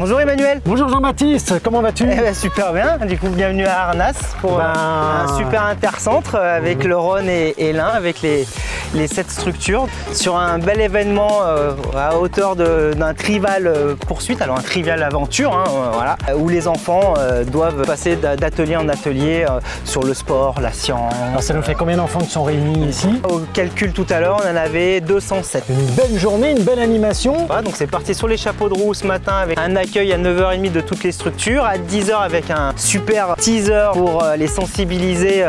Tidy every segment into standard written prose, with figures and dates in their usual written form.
Bonjour Emmanuel. Bonjour Jean-Baptiste, comment vas-tu? Super bien, du coup bienvenue à Arnas pour un super intercentre avec le Rhône et l'Ain, avec les 7 structures, sur un bel événement à hauteur d'un trivial poursuite, alors un trivial aventure, voilà, où les enfants doivent passer d'atelier en atelier sur le sport, la science. Alors ça nous fait combien d'enfants qui sont réunis ici? Au calcul tout à l'heure, on en avait 207. Une belle journée, une belle animation. Voilà, donc c'est parti sur les chapeaux de roue ce matin avec un accueil à 9h30 de toutes les structures, à 10h avec un super teaser pour les sensibiliser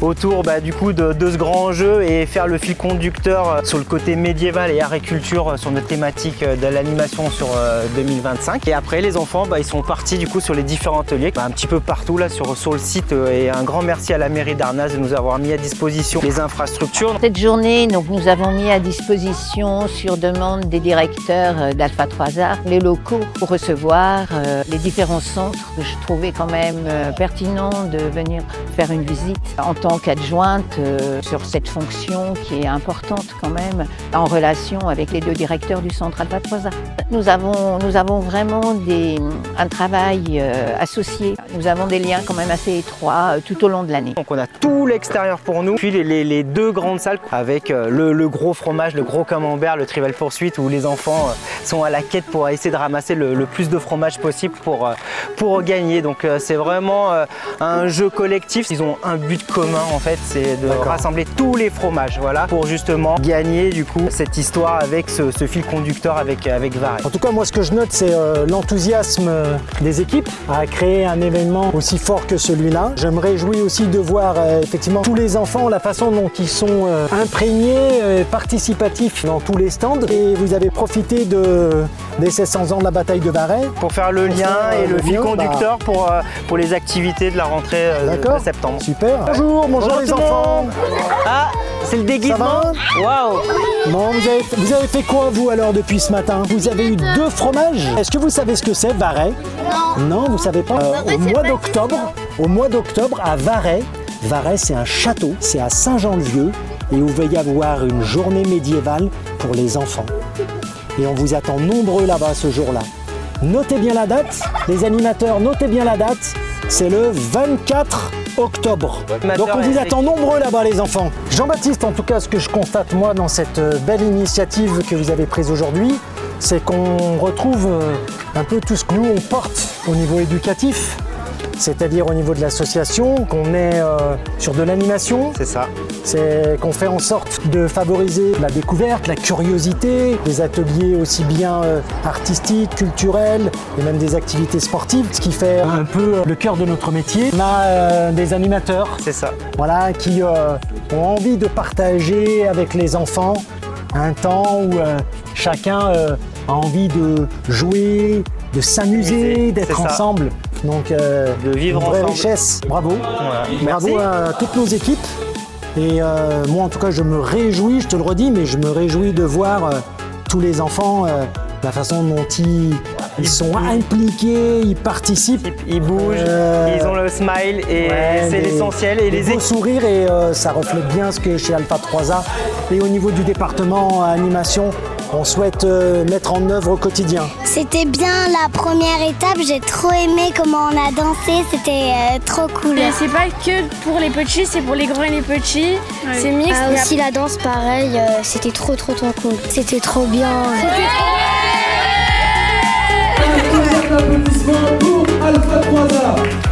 autour du coup de ce grand jeu et faire le fil conducteur sur le côté médiéval et agriculture sur notre thématique de l'animation sur 2025. Et après les enfants ils sont partis du coup sur les différents ateliers un petit peu partout là sur le site, et un grand merci à la mairie d'Arnas de nous avoir mis à disposition les infrastructures. Cette journée, donc, nous avons mis à disposition sur demande des directeurs d'Alpha 3A les locaux pour recevoir les différents centres que je trouvais quand même pertinent de venir faire une visite en tant qu'adjointe sur cette fonction qui est importante quand même en relation avec les 2 directeurs du centre Alpha 3A. Nous avons vraiment un travail associé. Nous avons des liens quand même assez étroits tout au long de l'année. Donc on a tout l'extérieur pour nous, puis les 2 grandes salles avec le gros fromage, le gros camembert, le trivial poursuite où les enfants sont à la quête pour essayer de ramasser le plus de fromage possible pour gagner. Donc c'est vraiment un jeu collectif. Ils ont un but commun en fait, c'est de rassembler tous les fromages, voilà, pour justement gagner du coup cette histoire avec ce fil conducteur avec Varey. En tout cas, moi ce que je note, c'est l'enthousiasme des équipes à créer un événement aussi fort que celui-là. Je me réjouis aussi de voir effectivement tous les enfants, la façon dont ils sont imprégnés, participatifs dans tous les stands. Et vous avez profité des 700 ans de la bataille de Varey pour faire le lien et le fil conducteur pour les activités de la rentrée de septembre. Super. Bonjour les enfants. Ah, c'est le déguisement. Waouh. Bon, vous avez fait quoi vous alors depuis ce matin? Vous avez eu 2 fromages. Est-ce que vous savez ce que c'est Varey? Non, vous savez pas. Au mois d'octobre à Varey, c'est un château, c'est à Saint-Jean-le-Vieux, et où il va y avoir une journée médiévale pour les enfants. Et on vous attend nombreux là-bas ce jour-là. Notez bien la date, les animateurs, notez bien la date, c'est le 24 octobre. Donc on vous attend nombreux là-bas les enfants. Jean-Baptiste, en tout cas, ce que je constate moi dans cette belle initiative que vous avez prise aujourd'hui, c'est qu'on retrouve un peu tout ce que nous on porte au niveau éducatif, c'est-à-dire au niveau de l'association, qu'on est sur de l'animation. C'est ça. C'est qu'on fait en sorte de favoriser la découverte, la curiosité, des ateliers aussi bien artistiques, culturels et même des activités sportives, ce qui fait un peu le cœur de notre métier. On a des animateurs, c'est ça, voilà, qui ont envie de partager avec les enfants un temps où chacun a envie de jouer, de s'amuser, d'être ensemble. Donc de vivre une vraie ensemble. Richesse. Bravo. Voilà. Bravo à toutes nos équipes. Et moi en tout cas je me réjouis, je te le redis, mais je me réjouis de voir tous les enfants, la façon dont ils sont impliqués, ils participent. Ils bougent, ils ont le smile et c'est l'essentiel. Et les beaux sourires, et ça reflète bien ce que chez Alpha 3A. Et au niveau du département animation, on souhaite mettre en œuvre au quotidien. C'était bien la première étape, j'ai trop aimé comment on a dansé, c'était trop cool. Et c'est pas que pour les petits, c'est pour les grands et les petits, c'est mixte. Aussi la danse pareil, c'était trop cool. C'était trop bien. Applaudissements pour Alpha 3A.